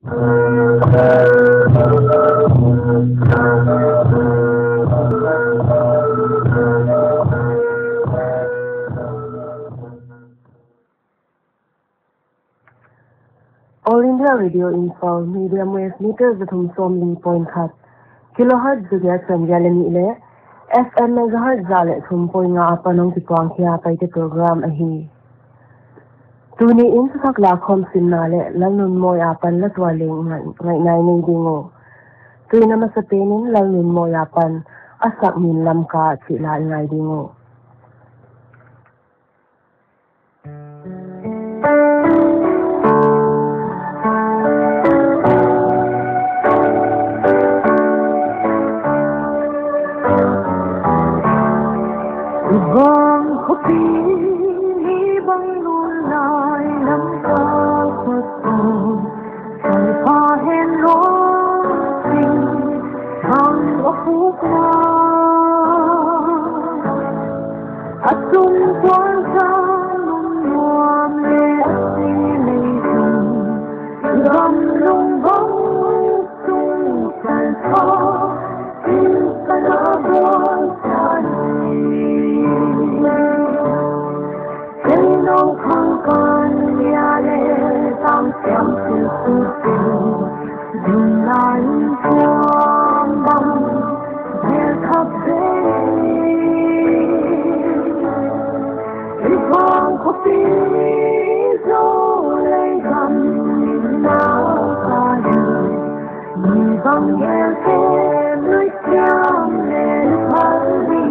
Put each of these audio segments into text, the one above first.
All India Radio Imphal medium wave meters thum somli point khat kilohertz zugya changyalani ile FM megahertz zale thum poinga apanong tipang khia paite program ahi tuni in sak la khom sinale lalnun moy apan latwaleng ngai ngai nei dingo tuina masapenin lalnun moy apan asak min lamka chila ngai dingo Vang khopi ni bang lun lai lam ka phật tôn sai pha hen lo sing hang o phu kwa atum quan sa lum nuam le si nei sing gam lung bang tung san tho in ka na bon san Nông không còn nhà lệ tam xem sự sự tình đừng lại chuông băng về khắp thế vì con có biết dấu lấy gầm nào ta đời người vắng nghe thêm lưới chạm lên thân đi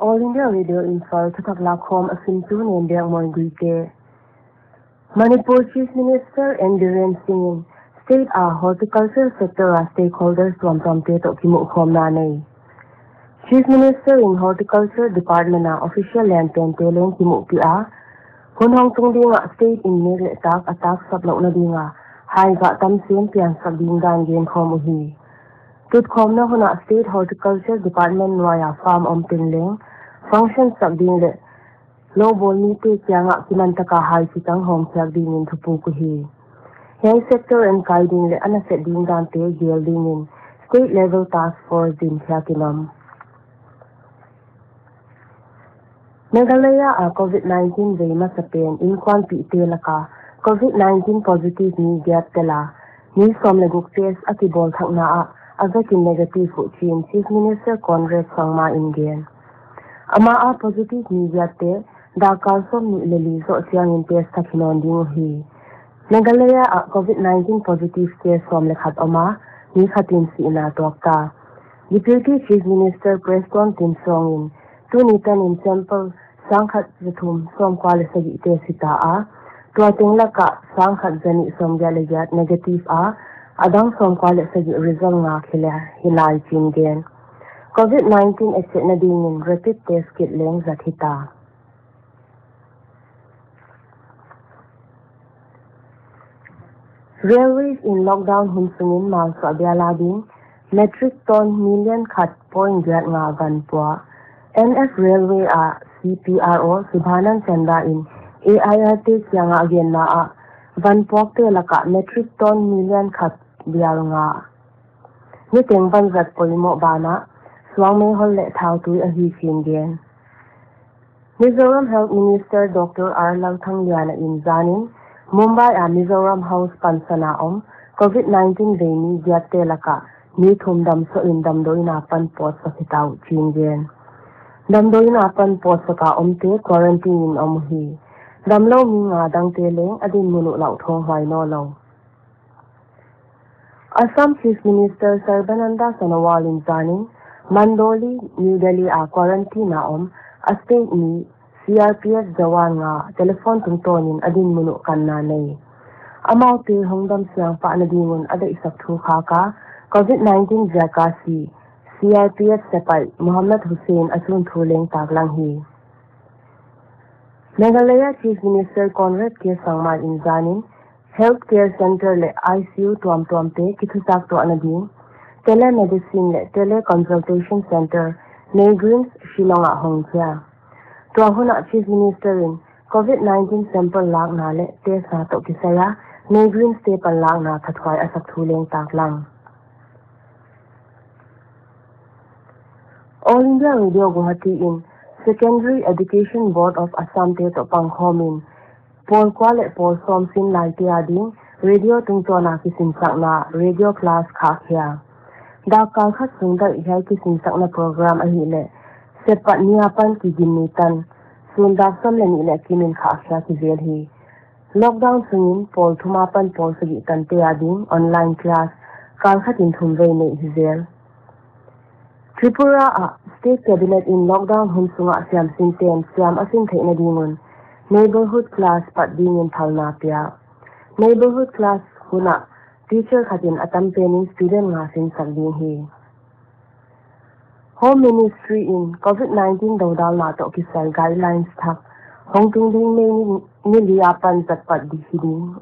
All India Radio Imphal Tatak Lakhom Asimtu Nendiang Moingwite Manipur Chief Minister Endurance Singing State Horticulture Sector Stakeholders Tuam Te Tokimu Khom Nanei Chief Minister in Horticulture Department na official land pen teleng kimu pia hunhong tung dinga state in nile tak atak sablo na dinga hai ga tam sim pian sabding dan gen khom hi tut khom na huna state horticulture department waya farm om pinleng function sabding le low bol ni te kyanga kimantaka hai sitang hom sak ding in thupu ku hi health sector and guiding le ana set ding dan te gel ding in state level task force din kyakinam Meghalaya COVID-19 ve masapen in kwan pi telaka COVID-19 positive ni gap tela ni somleguk test akibol thakna azakin negative fu chin Chief Minister Conrad Sangma ingen ama positive ni gap te da kalsom ni leli zo siang in test thakhinon ding hi Meghalaya COVID-19 positive case somlekhat ama ni khatin si na dokta Deputy Chief Minister Preston Timsong in Tunitan in sample sangkhat zathum som kwale sagi te sita tuating laka sangkhat zani som galegat negative adang som kwale sagi result nga khila hilai chin COVID-19 exit na dingin rapid test kit leng zathita Railways in lockdown humsungin mal sa bialading metric ton million khat point gat nga ganpwa NF Railway CPRO Subhanan Chanda in AIRT kyanga again na vanpok te laka metric ton million khat bial nga ni teng ban zat poimo bana swang me hol le thau tu a hi fin gen Mizoram Health Minister Dr. R. Lalthangyan in Zanin Mumbai Mizoram House Pansana COVID-19 veni gyate laka ni thumdam so indam doina pan pot sa khitau chin gen Damdoin apan posaka omte quarantine omhi damlo mi nga dang teleng adin munu lau thong hwai no lo Assam Chief Minister Sarbananda Sonowal in Zanin Mandoli New Delhi quarantine a state ni CRPF jawan nga telephone tungtonin adin munu kanna nei amaute hongdam siang pa na dingun ada isak thu khaka COVID-19 jakasi CRPF Sepai Muhammad Hussein Asun Thuleng Taglang hi Meghalaya Chief Minister Conrad K. Sangma in Zanin Healthcare Center le ICU tuam te kithusak to anading telemedicine le teleconsultation center Negrins Shillonga Hongkya Tuahuna Chief Minister in COVID-19 sample lang na le test na to kisaya Negrins te panlang na kathwai asak Thuleng Taglang All India Radio Guwahati in Secondary Education Board of Assam te to pangkhomin Pol kwale pol som sin lai te ading radio tungtona kisin sakna radio class khakhya da kal khat sungda ihai kisin sakna program ahi le sepat niapan ki gimitan sunda sam le ni le kimin khakhya ki vel hi lockdown sungin pol thumapan pol sagi tan te ading online class kal khatin thumve nei hizel Tripura State Cabinet in lockdown humsunga siam sinten siam asin theina dingun neighborhood class pat dingin thalna pia neighborhood class huna teacher khatin atam pening student nga sin sakding hi Home Ministry in COVID-19 dodal na to kisal guidelines thak hongtung ding me ni liapan zatpat di hiding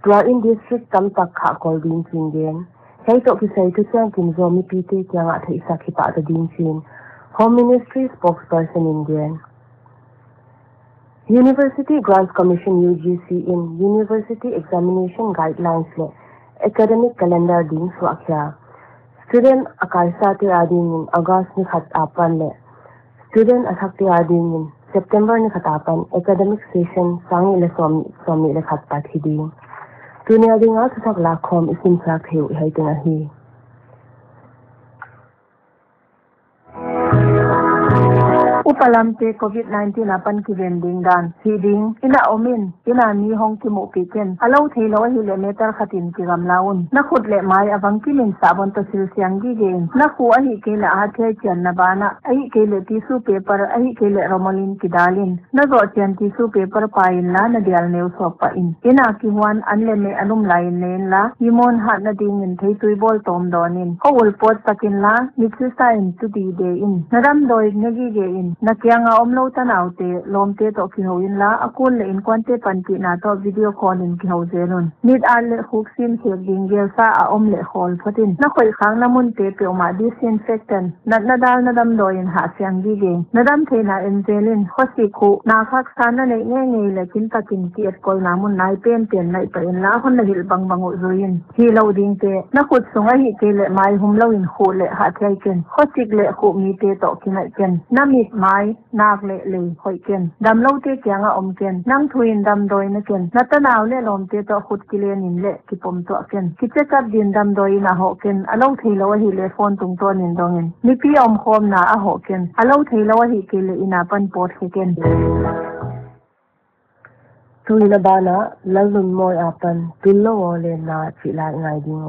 tua in district tam tak kha kolding chingen Hei to kisay to siyang kinzomi pite kaya nga thai isa kipa ta din sin Home Ministry spokesperson Indian University Grants Commission UGC in University Examination Guidelines le Academic Calendar din suakya Student akarsa te ading in August ni khat apan le Student athak te ading in September ni khat apan Academic Session sangi le somi le khat pat hiding Dunia dinga tutak lakom isim sak heu hai tinga hi Upalamte COVID-19 na pan ki vending dan feeding ina omin ina ni hong ki mo piken alo thelo hi le meter khatin ki gamlaun na khut le mai awang kilin sabon to sil siang gi gen na khu a hi ke la a the chen na bana ai ke le tissue paper ai ke le romalin ki dalin na go chen tissue paper pain la na dial neu so pa in ina ki wan an le me anum lain nen la himon ha na ding in thei tui bol tom donin ko ul pot takin la ni chu sign tu di de in naram doi ngi ge in na kyanga omlo tanaute lomte to ki hoin la akul le in kwante panti na to video call in ki ho zelun nit al le khuksin ke dingel sa a om le khol phatin na khoi khang na mun te pe ma disinfectant na dal na dam doin ha syang gi ge na dam the na en zelin khosi khu na khak san na nei nge nge le kin takin ki et kol na mun nai pen pen nai pa in la hon na hil bang bang ruin hi lo ding te na khut sunga hi ke le mai hum lo in khu le ha thai ken khosik le khu mi te to ki nai ken na mit mai nak le le hoi ken dam lo te kyanga om ken nang thuin dam doi na ken natanaw le lom te to khut kilen in le ki pom to ken ki check up din dam doi na ho ken alo thelo hi le phone tung ton in dongin ni pi om khom na a ho ken alo thelo hi ke le ina pan pot he ken tuina bana lalun moi apan tullo le na chi la ngai ding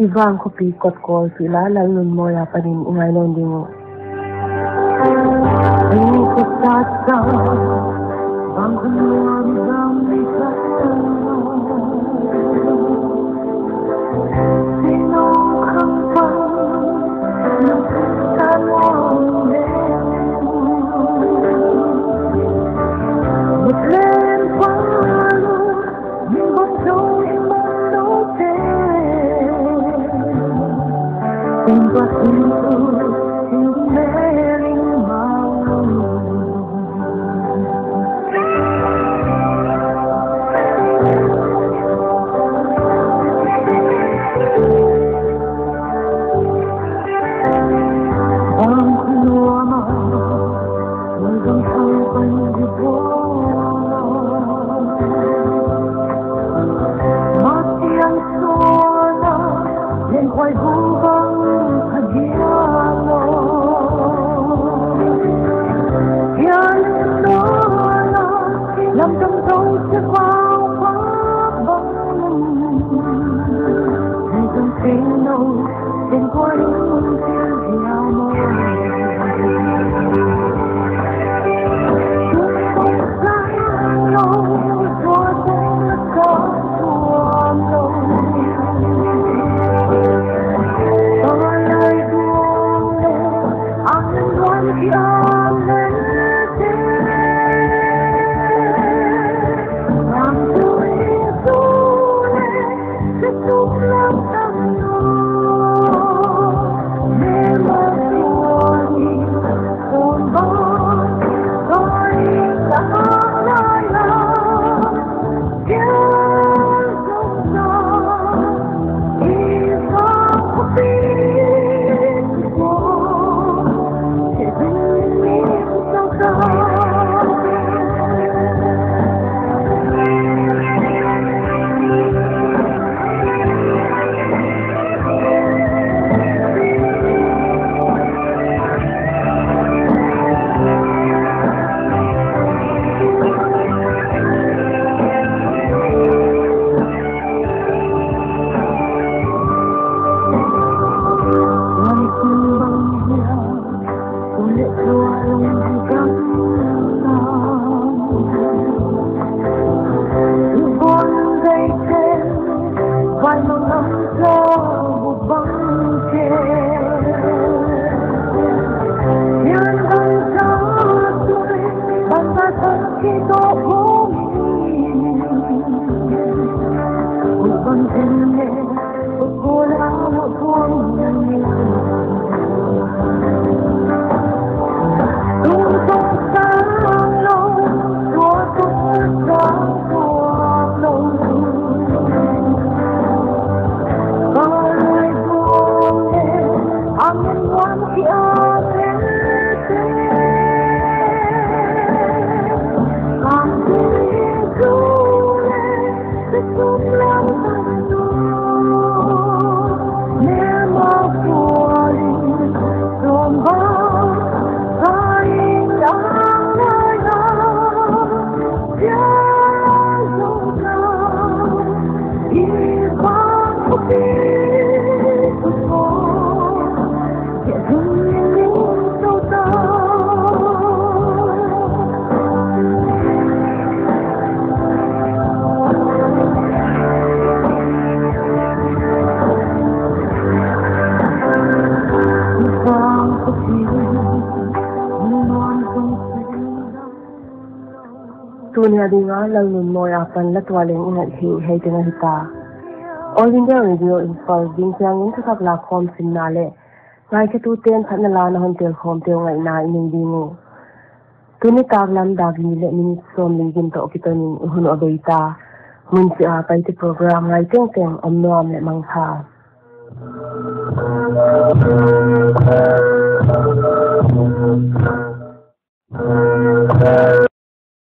Ivang kopi kot kol sila lalun moya panin ingay nondingo. Ini kesasa, bangun luar damai kasano. Sino kampang, nagkakan wale. Maglen palo, yung bangso imonote. Tempat itu, meling mau. Bangku lama, hinggang sampai di bola. Mati ang sola, yang kuay bubang hagiano. Yan lola, làm trong tôi sẽ vào quá bóng. Hay trong tiếng nâu, trên qua những tiếng hiao mơ. Chút không sáng lâu, gió tiếng nó có thua lâu. Tôi lời buông lên, anh luôn khi anh lên thế. Làm tôi du lên, sẽ giúp làm tâm nó. Để mà tôi hồn bóng, tôi đã nói là yêu dấu gió. Imphal kopi ko, kaibigan sa Tunya dinga lalun moya pan latwaling ingat hi hay tengah hita. All India Radio Imphal ding siang in thak la khom sin na le ngai ke tu ten phan la na hon tel khom te ngai na in dingu tuni taglam dagni le min som lingin to kitonin hun obeita mun si a paite program ngai teng teng omnom le mangpha